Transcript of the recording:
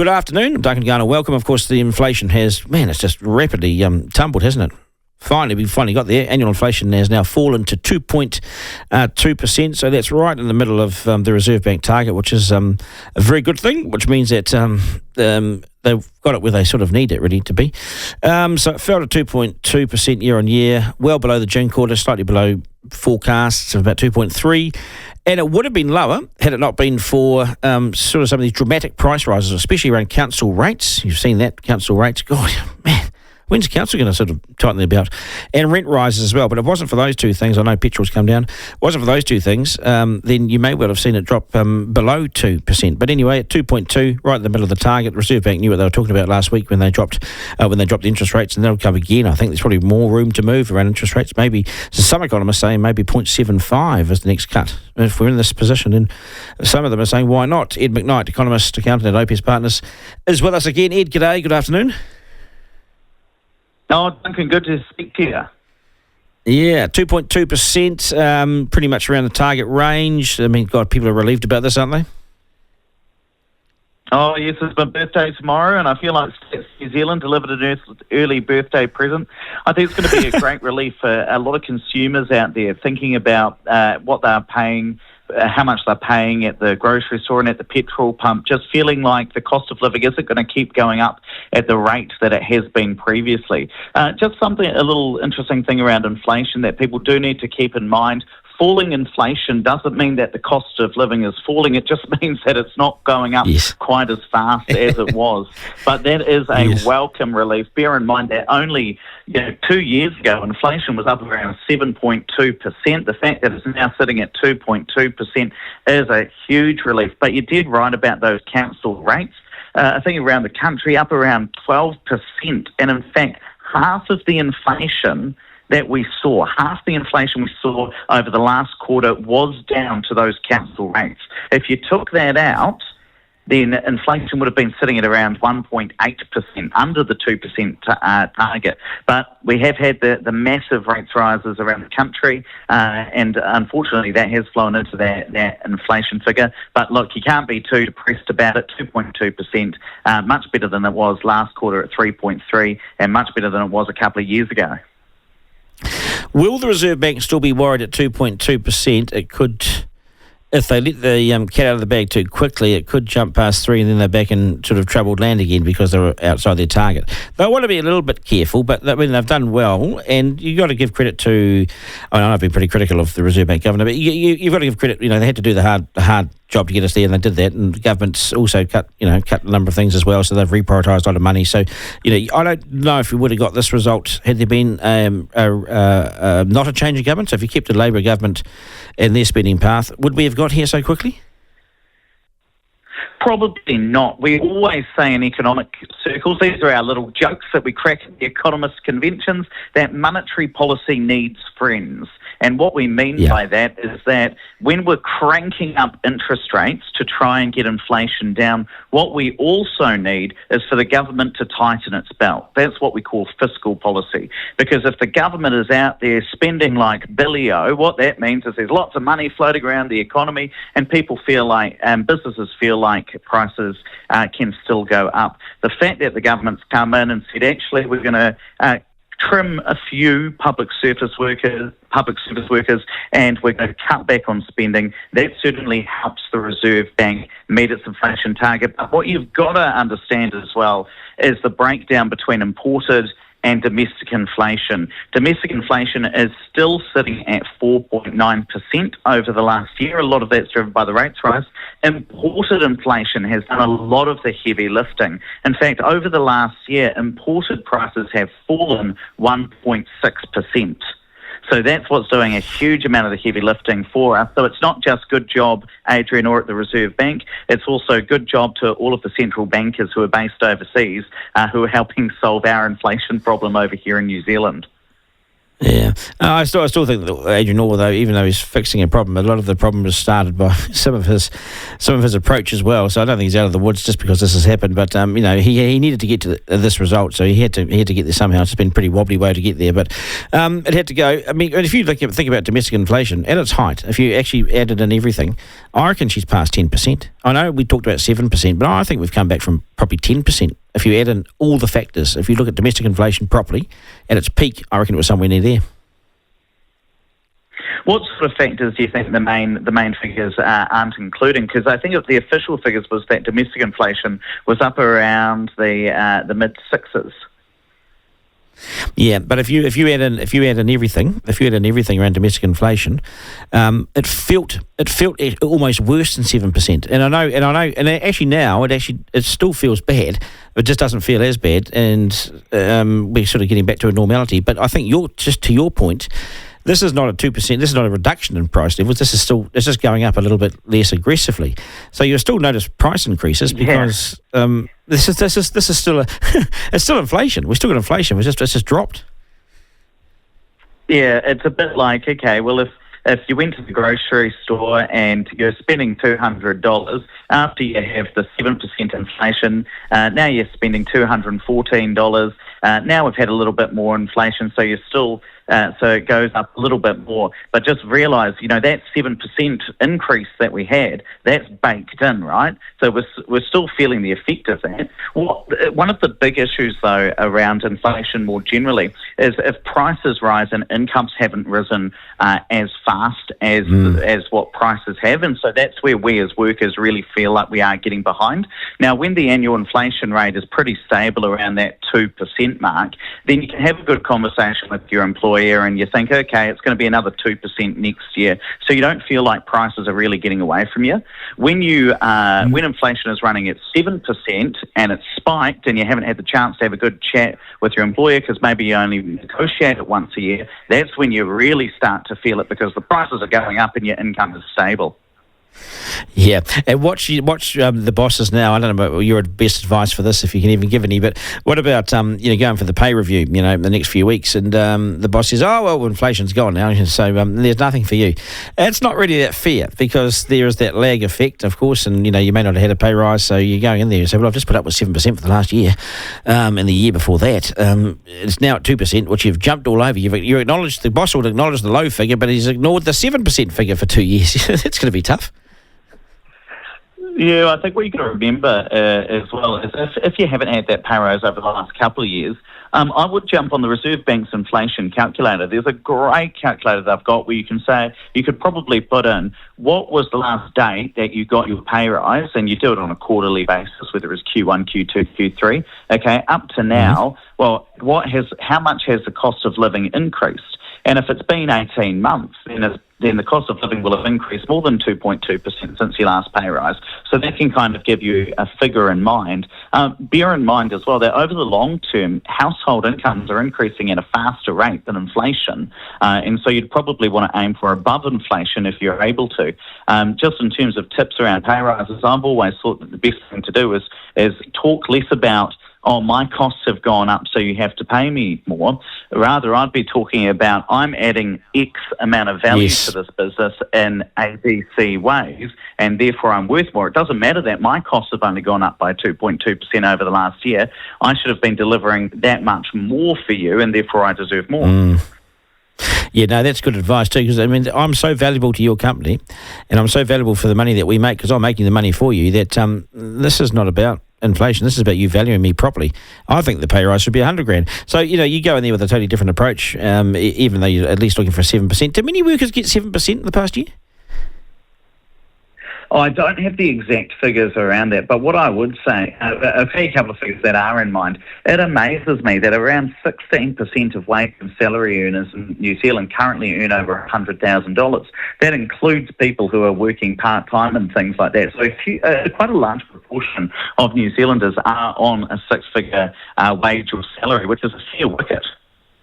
Good afternoon, Duncan Garner. Welcome. Of course, the inflation it's just rapidly tumbled, hasn't it? We've finally got there. Annual inflation has now fallen to 2.2%, so that's right in the middle of the Reserve Bank target, which is a very good thing, which means that they've got it where they sort of need it really to be. So it fell to 2.2% year on year, well below the June quarter, slightly below forecasts of about 2.3%. And it would have been lower had it not been for sort of some of these dramatic price rises, especially around council rates. You've seen that, council rates. God, man. When's council going to sort of tighten their belt? And rent rises as well. But if it wasn't for those two things, I know petrol's come down. If it wasn't for those two things, then you may well have seen it drop below 2%. But anyway, at 2.2, right in the middle of the target, the Reserve Bank knew what they were talking about last week when they dropped the interest rates, and they'll come again. I think there's probably more room to move around interest rates. Maybe, so some economists saying maybe 0.75 is the next cut. If we're in this position, and some of them are saying, why not? Ed McKnight, economist, accountant at OPS Partners, is with us again. Ed, g'day, good afternoon. Oh, Duncan, good to speak to you. Yeah, 2.2%, pretty much around the target range. I mean, God, people are relieved about this, aren't they? Oh, yes, it's my birthday tomorrow, and I feel like New Zealand delivered an early birthday present. I think it's going to be a great relief for a lot of consumers out there thinking about what they're paying, how much they're paying at the grocery store and at the petrol pump, just feeling like the cost of living isn't going to keep going up at the rate that it has been previously. A little interesting thing around inflation that people do need to keep in mind. Falling inflation doesn't mean that the cost of living is falling. It just means that it's not going up quite as fast as it was. But that is a welcome relief. Bear in mind that only 2 years ago, inflation was up around 7.2%. The fact that it's now sitting at 2.2% is a huge relief. But you did write about those council rates. I think around the country, up around 12%. And in fact, half the inflation we saw over the last quarter was down to those council rates. If you took that out, then inflation would have been sitting at around 1.8%, under the 2% target. But we have had the massive rates rises around the country, and unfortunately that has flown into that inflation figure. But look, you can't be too depressed about it. 2.2%, much better than it was last quarter at 3.3%, and much better than it was a couple of years ago. Will the Reserve Bank still be worried at 2.2%? It could, if they let the cat out of the bag too quickly, it could jump past 3 and then they're back in sort of troubled land again because they're outside their target. They want to be a little bit careful, but I mean, they've done well, and you've got to give credit to, I've been pretty critical of the Reserve Bank governor, but you've got to give credit, they had to do the hard job to get us there, and they did that, and the government's also cut a number of things as well, so they've reprioritised a lot of money. So, I don't know if we would have got this result had there been not a change in government. So if you kept a Labour government in their spending path, would we have got here so quickly? Probably not. We always say in economic circles, these are our little jokes that we crack at the Economist conventions, that monetary policy needs friends. And what we mean by that is that when we're cranking up interest rates to try and get inflation down, what we also need is for the government to tighten its belt. That's what we call fiscal policy. Because if the government is out there spending like Billy-O, what that means is there's lots of money floating around the economy, and people feel like, businesses feel like prices can still go up. The fact that the government's come in and said, actually, we're going to trim a few public service workers, and we're going to cut back on spending, that certainly helps the Reserve Bank meet its inflation target. But what you've got to understand as well is the breakdown between imported and domestic inflation. Domestic inflation is still sitting at 4.9% over the last year. A lot of that's driven by the rates rise. Imported inflation has done a lot of the heavy lifting. In fact, over the last year, imported prices have fallen 1.6%. So that's what's doing a huge amount of the heavy lifting for us. So it's not just good job, Adrian, or at the Reserve Bank. It's also good job to all of the central bankers who are based overseas, who are helping solve our inflation problem over here in New Zealand. Yeah, I still think that Adrian Orr, though, even though he's fixing a problem, a lot of the problem was started by some of his approach as well. So I don't think he's out of the woods just because this has happened. But he needed to get to this result, so he had to get there somehow. It's been a pretty wobbly way to get there, but it had to go. I mean, if you think about domestic inflation at its height, if you actually added in everything, I reckon she's past 10%. I know we talked about 7%, but I think we've come back from probably 10%. If you add in all the factors, if you look at domestic inflation properly, at its peak, I reckon it was somewhere near there. What sort of factors do you think the main figures aren't including? Because I think the official figures was that domestic inflation was up around the mid sixes. Yeah, but if you add in everything around domestic inflation, it felt almost worse than 7%. And I know, and actually now it still feels bad. It just doesn't feel as bad, and we're sort of getting back to a normality. But I think to your point. This is not a 2%. This is not a reduction in price levels. This is just going up a little bit less aggressively. So you'll still notice price increases because this is still it's still inflation. We're still got inflation. It's just dropped. Yeah, it's a bit like, okay, well, if you went to the grocery store and you're spending $200 after you have the 7% inflation, now you're spending $214. Now we've had a little bit more inflation, so you're still. So it goes up a little bit more. But just realise, that 7% increase that we had, that's baked in, right? So we're still feeling the effect of that. One of the big issues, though, around inflation more generally is if prices rise and incomes haven't risen as fast as what prices have. And so that's where we as workers really feel like we are getting behind. Now, when the annual inflation rate is pretty stable around that 2% mark, then you can have a good conversation with your employer and you think, okay, it's going to be another 2% next year. So you don't feel like prices are really getting away from you. When inflation is running at 7% and it's spiked and you haven't had the chance to have a good chat with your employer because maybe you only negotiate it once a year, that's when you really start to feel it because the prices are going up and your income is stable. Yeah, and watch the bosses now. I don't know about your best advice for this, if you can even give any. But what about going for the pay review? The next few weeks, and the boss says, "Oh well, inflation's gone now, so there's nothing for you." It's not really that fair because there is that lag effect, of course, and you may not have had a pay rise, so you're going in there and say, "Well, I've just put up with 7% for the last year, and the year before that, it's now at 2%, which you've jumped all over. You acknowledged the boss will acknowledge the low figure, but he's ignored the 7% figure for 2 years. It's going to be tough." Yeah, I think what you've got to remember as well is if you haven't had that pay rise over the last couple of years, I would jump on the Reserve Bank's inflation calculator. There's a great calculator they've got where you can say, you could probably put in what was the last date that you got your pay rise, and you do it on a quarterly basis, whether it's Q1, Q2, Q3. Okay, up to now, well, how much has the cost of living increased? And if it's been 18 months, then the cost of living will have increased more than 2.2% since your last pay rise. So that can kind of give you a figure in mind. Bear in mind as well that over the long term, household incomes are increasing at a faster rate than inflation. And so you'd probably want to aim for above inflation if you're able to. Just in terms of tips around pay rises, I've always thought that the best thing to do is talk less about my costs have gone up, so you have to pay me more. Rather, I'd be talking about I'm adding X amount of value to this business in ABC ways, and therefore I'm worth more. It doesn't matter that my costs have only gone up by 2.2% over the last year. I should have been delivering that much more for you, and therefore I deserve more. Yeah, no, that's good advice too, because I'm so valuable to your company and I'm so valuable for the money that we make because I'm making the money for you that this is not about inflation. This is about you valuing me properly. I think the pay rise should be $100,000. So, you go in there with a totally different approach, even though you're at least looking for 7%. Did many workers get 7% in the past year? I don't have the exact figures around that, but what I would say, I've had a couple of figures that are in mind. It amazes me that around 16% of wage and salary earners in New Zealand currently earn over $100,000. That includes people who are working part-time and things like that. So quite a large proportion of New Zealanders are on a six-figure wage or salary, which is a fair wicket.